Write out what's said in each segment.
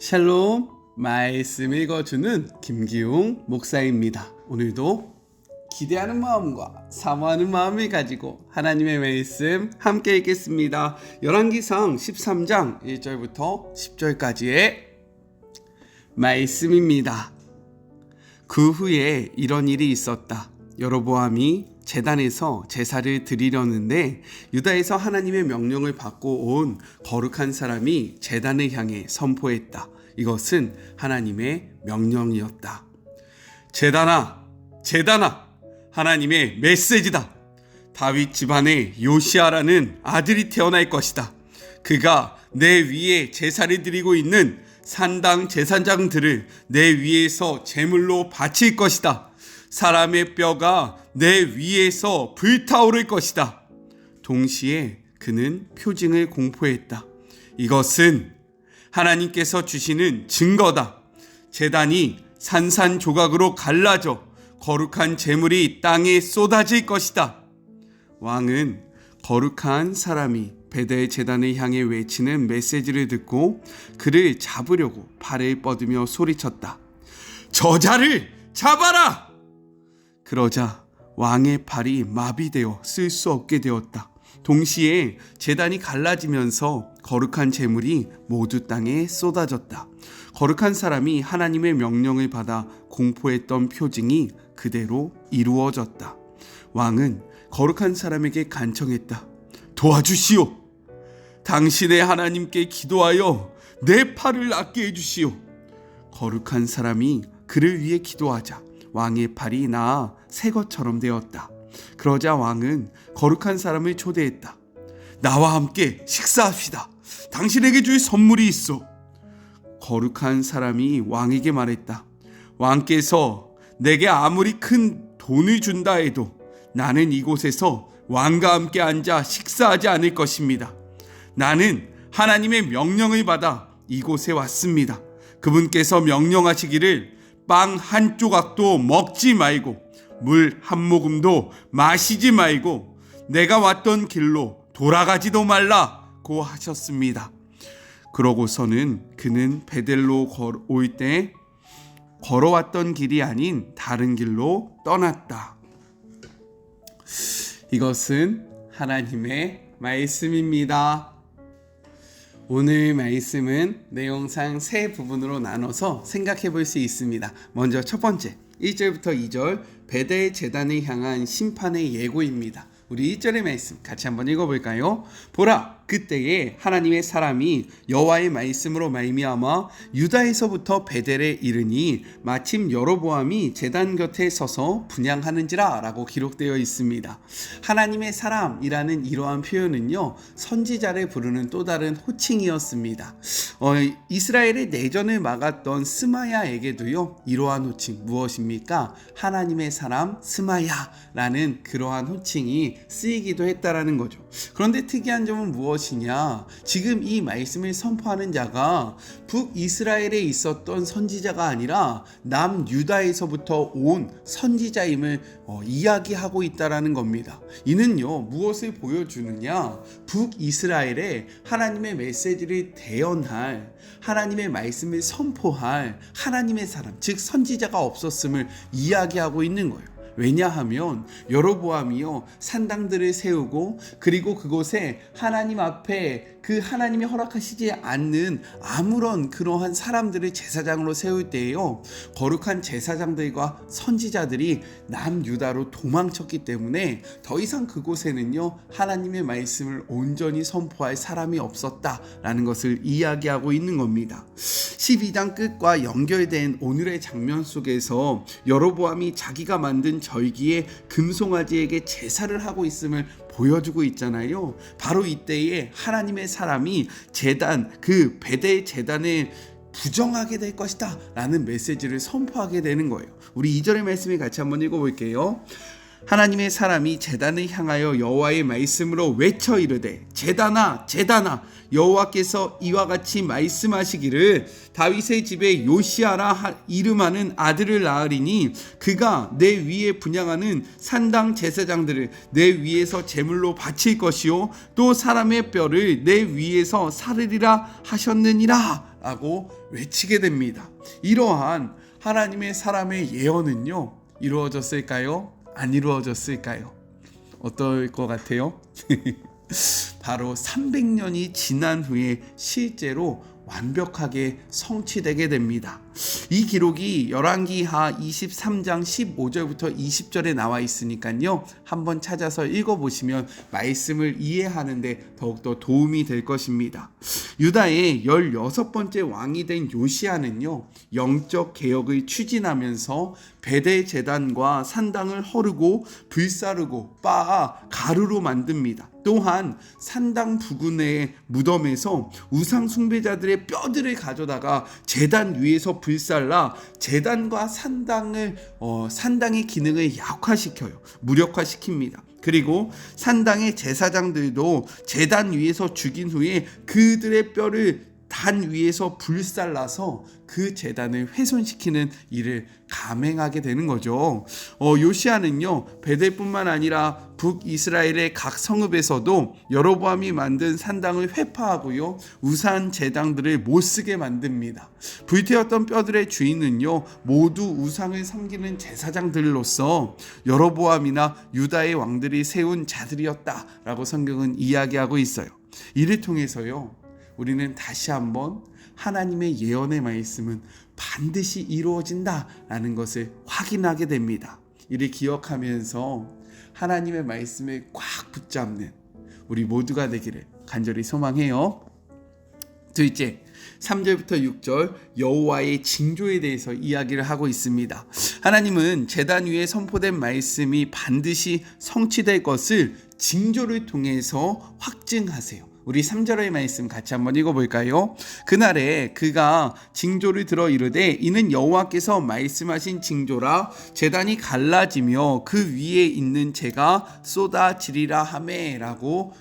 샬롬, 말씀 읽어주는 김기웅 목사입니다. 오늘도 기대하는 마음과 사모하는 마음을 가지고 하나님의 말씀 함께 읽겠습니다. 열왕기상 13장 1절부터 10절까지의 말씀입니다. 그 후에 이런 일이 있었다. 여로보암이 제단에서 제사를 드리려는데 유다에서 하나님의 명령을 받고 온 거룩한 사람이 제단을 향해 선포했다. 이것은 하나님의 명령이었다. 제단아, 제단아, 하나님의 메시지다. 다윗 집안에 요시아라는 아들이 태어날 것이다. 그가 내 위에 제사를 드리고 있는 산당 제사장들을 내 위에서 제물로 바칠 것이다. 사람의 뼈가 내 위에서 불타오를 것이다. 동시에 그는 표징을 공포했다. 이것은 하나님께서 주시는 증거다. 제단이 산산조각으로 갈라져 거룩한 제물이 땅에 쏟아질 것이다. 왕은 거룩한 사람이 베델 제단을 향해 외치는 메시지를 듣고 그를 잡으려고 팔을 뻗으며 소리쳤다. 저자를 잡아라! 그러자 왕의 팔이 마비되어 쓸 수 없게 되었다. 동시에 제단이 갈라지면서 거룩한 제물이 모두 땅에 쏟아졌다. 거룩한 사람이 하나님의 명령을 받아 공포했던 표징이 그대로 이루어졌다. 왕은 거룩한 사람에게 간청했다. 도와주시오. 당신의 하나님께 기도하여 내 팔을 낫게 해주시오. 거룩한 사람이 그를 위해 기도하자 왕의 팔이 나아 새 것처럼 되었다. 그러자 왕은 거룩한 사람을 초대했다. 나와 함께 식사합시다. 당신에게 줄 선물이 있어. 거룩한 사람이 왕에게 말했다. 왕께서 내게 아무리 큰 돈을 준다 해도 나는 이곳에서 왕과 함께 앉아 식사하지 않을 것입니다. 나는 하나님의 명령을 받아 이곳에 왔습니다. 그분께서 명령하시기를 빵 한 조각도 먹지 말고 물 한 모금도 마시지 말고 내가 왔던 길로 돌아가지도 말라고 하셨습니다. 그러고서는 그는 베델로 올 때 걸어왔던 길이 아닌 다른 길로 떠났다. 이것은 하나님의 말씀입니다. 오늘 말씀은 내용상 세 부분으로 나눠서 생각해 볼 수 있습니다. 먼저 첫 번째, 1절부터 2절 베델 제단을 향한 심판의 예고입니다. 우리 1절의 말씀 같이 한번 읽어볼까요? 보라, 그때에 하나님의 사람이 여호와의 말씀으로 말미암아 유다에서부터 베델에 이르니 마침 여로보암이 제단 곁에 서서 분향하는지라 라고 기록되어 있습니다. 하나님의 사람이라는 이러한 표현은요, 선지자를 부르는 또 다른 호칭이었습니다. 이스라엘의 내전을 막았던 스마야에게도요, 이러한 호칭 무엇입니까? 하나님의 사람 스마야라는 그러한 호칭이 쓰이기도 했다라는 거죠. 그런데 특이한 점은 무엇이냐? 지금 이 말씀을 선포하는 자가 북이스라엘에 있었던 선지자가 아니라 남유다에서부터 온 선지자임을 이야기하고 있다라는 겁니다. 이는요, 무엇을 보여주느냐? 북이스라엘에 하나님의 메시지를 대언할, 하나님의 말씀을 선포할 하나님의 사람, 즉 선지자가 없었음을 이야기하고 있는 거예요. 왜냐하면 여로보암이요, 산당들을 세우고 그리고 그곳에 하나님 앞에 그 하나님이 허락하시지 않는 아무런 그러한 사람들을 제사장으로 세울 때에요, 거룩한 제사장들과 선지자들이 남유다로 도망쳤기 때문에 더 이상 그곳에는요, 하나님의 말씀을 온전히 선포할 사람이 없었다라는 것을 이야기하고 있는 겁니다. 12장 끝과 연결된 오늘의 장면 속에서 여로보암이 자기가 만든 절기에 금송아지에게 제사를 하고 있음을 보여주고 있잖아요. 바로 이때에 하나님의 사람이 제단, 그 베델 제단을 부정하게 될 것이다 라는 메시지를 선포하게 되는 거예요. 우리 2절의 말씀을 같이 한번 읽어볼게요. 하나님의 사람이 제단을 향하여 여호와의 말씀으로 외쳐 이르되 제단아 제단아 여호와께서 이와 같이 말씀하시기를 다윗의 집에 요시아라 이름하는 아들을 낳으리니 그가 내 위에 분향하는 산당 제사장들을 내 위에서 제물로 바칠 것이요 또 사람의 뼈를 내 위에서 사르리라 하셨느니라 라고 외치게 됩니다. 이러한 하나님의 사람의 예언은요 이루어졌을까요? 안 이루어졌을까요? 어떨 것 같아요? 바로 300년이 지난 후에 실제로 완벽하게 성취되게 됩니다. 이 기록이 열왕기하 23장 15절부터 20절에 나와 있으니까요. 한번 찾아서 읽어보시면 말씀을 이해하는데 더욱더 도움이 될 것입니다. 유다의 16번째 왕이 된 요시아는요. 영적 개혁을 추진하면서 베델 제단과 산당을 허르고 불사르고 빻아 가루로 만듭니다. 또한 산당 부근의 무덤에서 우상 숭배자들의 뼈들을 가져다가 제단 위에서 불살라 제단과 산당의 기능을 약화시켜요. 무력화시킵니다. 그리고 산당의 제사장들도 제단 위에서 죽인 후에 그들의 뼈를 단 위에서 불살라서 그 제단을 훼손시키는 일을 감행하게 되는 거죠. 요시아는요 베델뿐만 아니라 북이스라엘의 각 성읍에서도 여로보암이 만든 산당을 회파하고요 우상 제단들을 못쓰게 만듭니다. 불태웠던 뼈들의 주인은요 모두 우상을 섬기는 제사장들로서 여로보암이나 유다의 왕들이 세운 자들이었다라고 성경은 이야기하고 있어요. 이를 통해서요 우리는 다시 한번 하나님의 예언의 말씀은 반드시 이루어진다라는 것을 확인하게 됩니다. 이를 기억하면서 하나님의 말씀을 꽉 붙잡는 우리 모두가 되기를 간절히 소망해요. 둘째, 3절부터 6절 여호와의 징조에 대해서 이야기를 하고 있습니다. 하나님은 제단 위에 선포된 말씀이 반드시 성취될 것을 징조를 통해서 확증하세요. 우리 3절의 말씀 같이 한번 읽어볼까요? 그날에 그가 징조를 들어 이르되 이는 여호와께서 말씀하신 징조라 제단이 갈라지며 그 위에 있는 재가 쏟아지리라 하매라고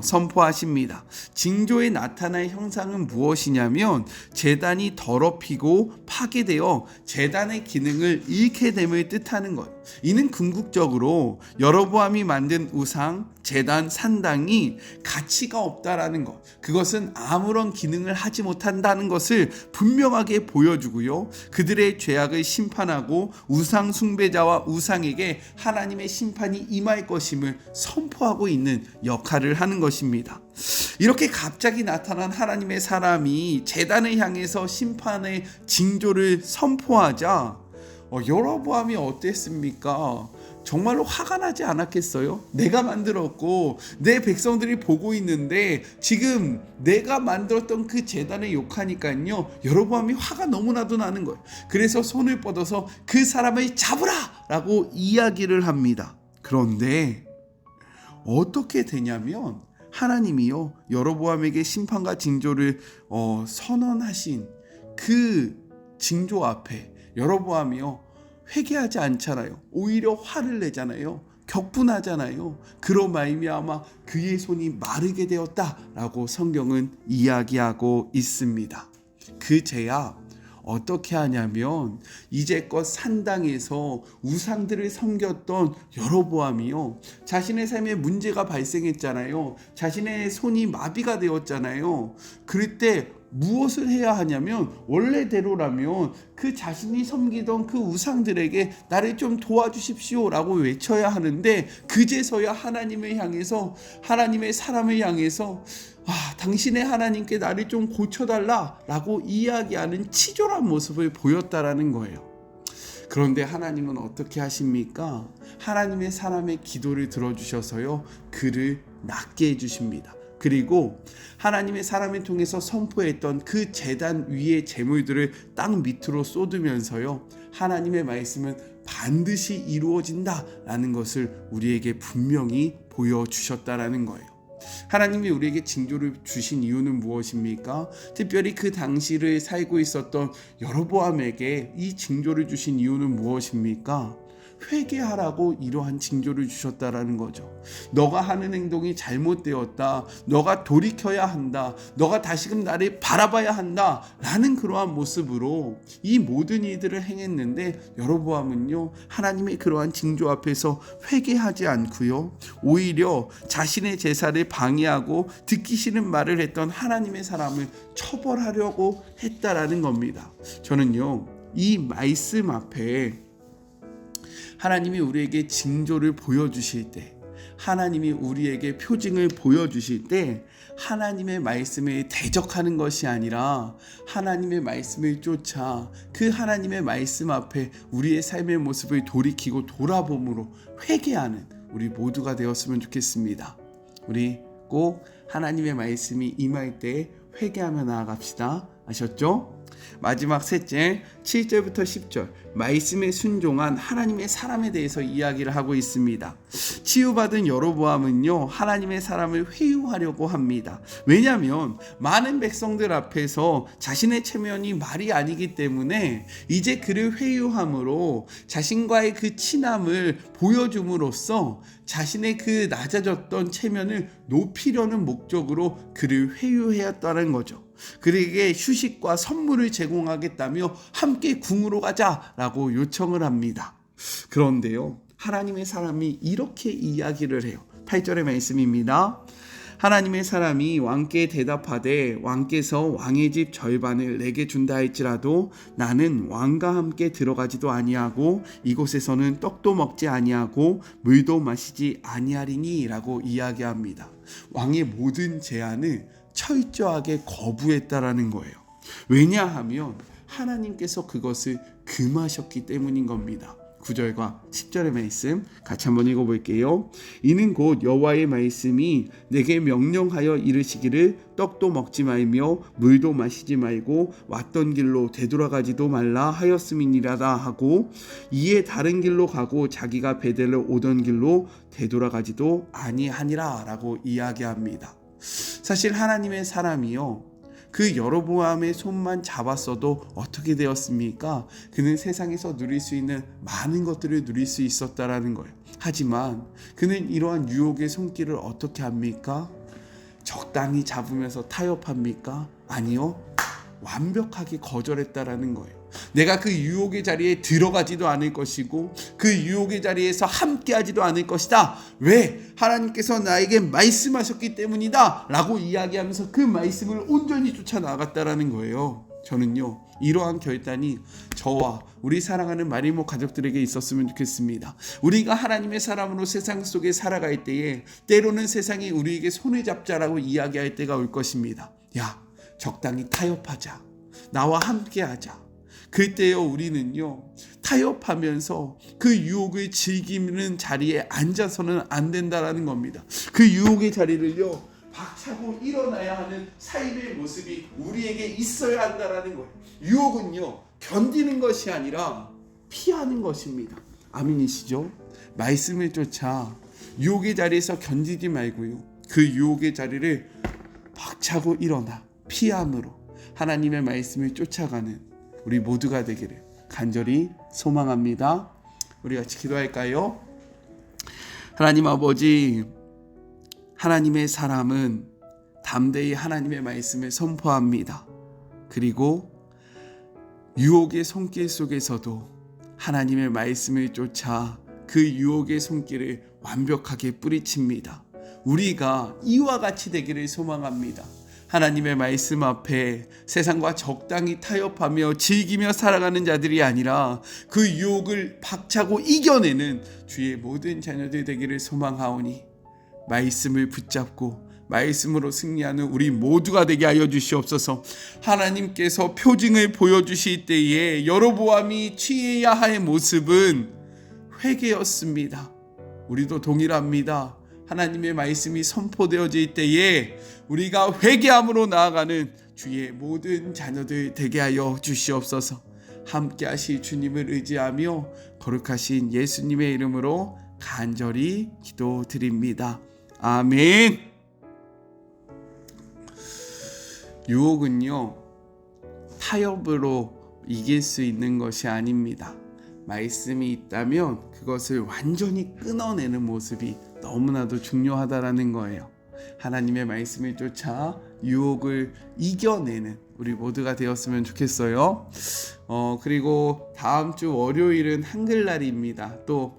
선포하십니다. 징조에 나타날 형상은 무엇이냐면 제단이 더럽히고 파괴되어 제단의 기능을 잃게 됨을 뜻하는 것. 이는 궁극적으로 여로보암이 만든 우상, 제단, 산당이 가치가 없다라는 것. 그것은 아무런 기능을 하지 못한다는 것을 분명하게 보여주고요. 그들의 죄악을 심판하고 우상 숭배자와 우상에게 하나님의 심판이 임할 것임을 선포하고 있는 역할을 하는 것입니다. 이렇게 갑자기 나타난 하나님의 사람이 제단을 향해서 심판의 징조를 선포하자 여로보암이 어땠습니까? 정말로 화가 나지 않았겠어요? 내가 만들었고 내 백성들이 보고 있는데 지금 내가 만들었던 그 제단을 욕하니까요 여로보암이 화가 너무나도 나는 거예요. 그래서 손을 뻗어서 그 사람을 잡으라! 라고 이야기를 합니다. 그런데 어떻게 되냐면 하나님이요 여로보암에게 심판과 징조를 선언하신 그 징조 앞에 여로보암이요 회개하지 않잖아요. 오히려 화를 내잖아요. 격분하잖아요. 그로 말미암아 그의 손이 마르게 되었다라고 성경은 이야기하고 있습니다. 그 죄야 어떻게 하냐면 이제껏 산당에서 우상들을 섬겼던 여로보암이요 자신의 삶에 문제가 발생했잖아요. 자신의 손이 마비가 되었잖아요. 그럴 때 무엇을 해야 하냐면 원래대로라면 그 자신이 섬기던 그 우상들에게 나를 좀 도와주십시오 라고 외쳐야 하는데 그제서야 하나님을 향해서 하나님의 사람을 향해서 당신의 하나님께 나를 좀 고쳐달라 라고 이야기하는 치졸한 모습을 보였다라는 거예요. 그런데 하나님은 어떻게 하십니까? 하나님의 사람의 기도를 들어주셔서요 그를 낫게 해주십니다. 그리고 하나님의 사람을 통해서 선포했던 그 제단 위의 제물들을 땅 밑으로 쏟으면서요 하나님의 말씀은 반드시 이루어진다라는 것을 우리에게 분명히 보여주셨다라는 거예요. 하나님이 우리에게 징조를 주신 이유는 무엇입니까? 특별히 그 당시를 살고 있었던 여로보암에게 이 징조를 주신 이유는 무엇입니까? 회개하라고 이러한 징조를 주셨다라는 거죠. 너가 하는 행동이 잘못되었다. 너가 돌이켜야 한다. 너가 다시금 나를 바라봐야 한다. 라는 그러한 모습으로 이 모든 이들을 행했는데 여로보암은요, 하나님의 그러한 징조 앞에서 회개하지 않고요, 오히려 자신의 제사를 방해하고 듣기 싫은 말을 했던 하나님의 사람을 처벌하려고 했다라는 겁니다. 저는요, 이 말씀 앞에 하나님이 우리에게 징조를 보여주실 때, 하나님이 우리에게 표징을 보여주실 때 하나님의 말씀에 대적하는 것이 아니라 하나님의 말씀을 쫓아 그 하나님의 말씀 앞에 우리의 삶의 모습을 돌이키고 돌아봄으로 회개하는 우리 모두가 되었으면 좋겠습니다. 우리 꼭 하나님의 말씀이 임할 때 회개하며 나아갑시다. 아셨죠? 마지막 셋째, 7절부터 10절 말씀에 순종한 하나님의 사람에 대해서 이야기를 하고 있습니다. 치유받은 여로보암은요, 하나님의 사람을 회유하려고 합니다. 왜냐하면 많은 백성들 앞에서 자신의 체면이 말이 아니기 때문에 이제 그를 회유함으로 자신과의 그 친함을 보여줌으로써 자신의 그 낮아졌던 체면을 높이려는 목적으로 그를 회유하였다는 거죠. 그에게 휴식과 선물을 제공하겠다며 함께 궁으로 가자라고 요청을 합니다. 그런데요, 하나님의 사람이 이렇게 이야기를 해요. 8절의 말씀입니다. 하나님의 사람이 왕께 대답하되 왕께서 왕의 집 절반을 내게 준다 할지라도 나는 왕과 함께 들어가지도 아니하고 이곳에서는 떡도 먹지 아니하고 물도 마시지 아니하리니 라고 이야기합니다. 왕의 모든 제안을 철저하게 거부했다라는 거예요. 왜냐하면 하나님께서 그것을 금하셨기 때문인 겁니다. 9절과 10절의 말씀 같이 한번 읽어볼게요. 이는 곧 여호와의 말씀이 내게 명령하여 이르시기를 떡도 먹지 말며 물도 마시지 말고 왔던 길로 되돌아가지도 말라 하였음이니라다 하고 이에 다른 길로 가고 자기가 베델로 오던 길로 되돌아가지도 아니하니라 라고 이야기합니다. 사실 하나님의 사람이요, 그 여로보암의 손만 잡았어도 어떻게 되었습니까? 그는 세상에서 누릴 수 있는 많은 것들을 누릴 수 있었다라는 거예요. 하지만 그는 이러한 유혹의 손길을 어떻게 합니까? 적당히 잡으면서 타협합니까? 아니요, 완벽하게 거절했다라는 거예요. 내가 그 유혹의 자리에 들어가지도 않을 것이고 그 유혹의 자리에서 함께하지도 않을 것이다. 왜? 하나님께서 나에게 말씀하셨기 때문이다 라고 이야기하면서 그 말씀을 온전히 쫓아나갔다라는 거예요. 저는요, 이러한 결단이 저와 우리 사랑하는 마리모 가족들에게 있었으면 좋겠습니다. 우리가 하나님의 사람으로 세상 속에 살아갈 때에 때로는 세상이 우리에게 손을 잡자라고 이야기할 때가 올 것입니다. 야, 적당히 타협하자. 나와 함께하자. 그때요, 우리는요, 타협하면서 그 유혹을 즐기는 자리에 앉아서는 안 된다라는 겁니다. 그 유혹의 자리를요, 박차고 일어나야 하는 삶의 모습이 우리에게 있어야 한다라는 거예요. 유혹은요, 견디는 것이 아니라 피하는 것입니다. 아멘이시죠? 말씀을 쫓아 유혹의 자리에서 견디지 말고요, 그 유혹의 자리를 박차고 일어나 피함으로 하나님의 말씀을 쫓아가는 우리 모두가 되기를 간절히 소망합니다. 우리 같이 기도할까요? 하나님 아버지, 하나님의 사람은 담대히 하나님의 말씀을 선포합니다. 그리고 유혹의 손길 속에서도 하나님의 말씀을 쫓아 그 유혹의 손길을 완벽하게 뿌리칩니다. 우리가 이와 같이 되기를 소망합니다. 하나님의 말씀 앞에 세상과 적당히 타협하며 즐기며 살아가는 자들이 아니라 그 유혹을 박차고 이겨내는 주의 모든 자녀들 되기를 소망하오니 말씀을 붙잡고 말씀으로 승리하는 우리 모두가 되게 하여 주시옵소서. 하나님께서 표징을 보여주실 때에 여로보암이 취해야 할 모습은 회개였습니다. 우리도 동일합니다. 하나님의 말씀이 선포되어질 때에 우리가 회개함으로 나아가는 주의 모든 자녀들 되게 하여 주시옵소서. 함께 하실 주님을 의지하며 거룩하신 예수님의 이름으로 간절히 기도드립니다. 아멘. 유혹은요, 타협으로 이길 수 있는 것이 아닙니다. 말씀이 있다면 그것을 완전히 끊어내는 모습이 너무나도 중요하다라는 거예요. 하나님의 말씀을 쫓아 유혹을 이겨내는 우리 모두가 되었으면 좋겠어요. 그리고 다음 주 월요일은 한글날입니다. 또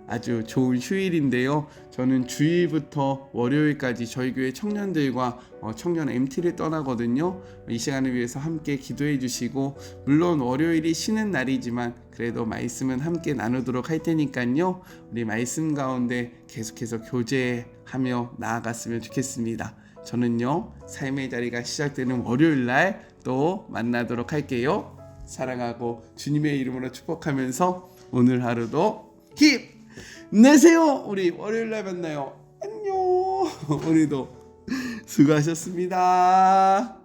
아주 좋은 휴일인데요. 저는 주일부터 월요일까지 저희 교회 청년들과 청년 MT를 떠나거든요. 이 시간을 위해서 함께 기도해 주시고, 물론 월요일이 쉬는 날이지만 그래도 말씀은 함께 나누도록 할 테니까요. 우리 말씀 가운데 계속해서 교제하며 나아갔으면 좋겠습니다. 저는요, 삶의 자리가 시작되는 월요일날 또 만나도록 할게요. 사랑하고 주님의 이름으로 축복하면서 오늘 하루도 힘내세요. 우리 월요일날 만나요. 안녕. 오늘도 수고하셨습니다.